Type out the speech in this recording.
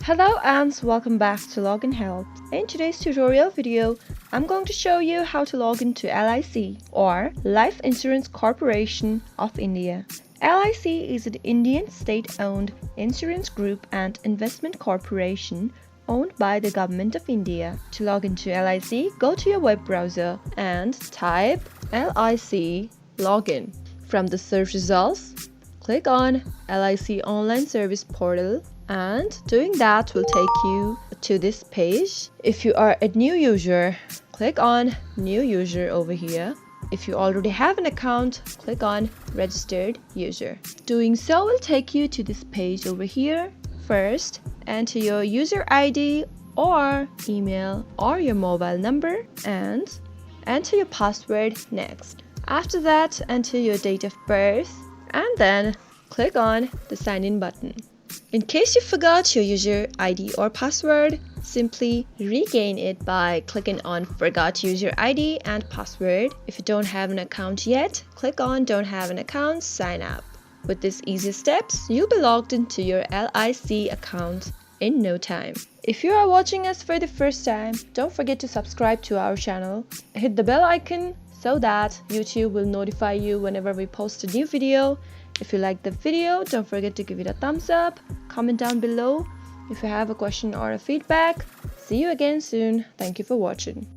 Hello and welcome back to Login Help. In today's tutorial video, I'm going to show you how to log into LIC or Life Insurance Corporation of India. LIC is an Indian state-owned insurance group and investment corporation owned by the Government of India. To log into LIC, go to your web browser and type LIC login. From the search results, click on LIC Online Service Portal, and doing that will take you to this page. If you are a new user, click on New User over here. If you already have an account, click on Registered User. Doing so will take you to this page over here. First, enter your user ID or email or your mobile number and enter your password next. After that, enter your date of birth and then click on the sign in button. In case you forgot your user ID or password, simply regain it by clicking on Forgot User ID and Password. If you don't have an account yet, click on Don't Have an Account, Sign Up. With these easy steps, you'll be logged into your LIC account in no time. If you are watching us for the first time, don't forget to subscribe to our channel. Hit the bell icon so that YouTube will notify you whenever we post a new video. If you like the video, don't forget to give it a thumbs up, comment down below if you have a question or a feedback. See you again soon. Thank you for watching.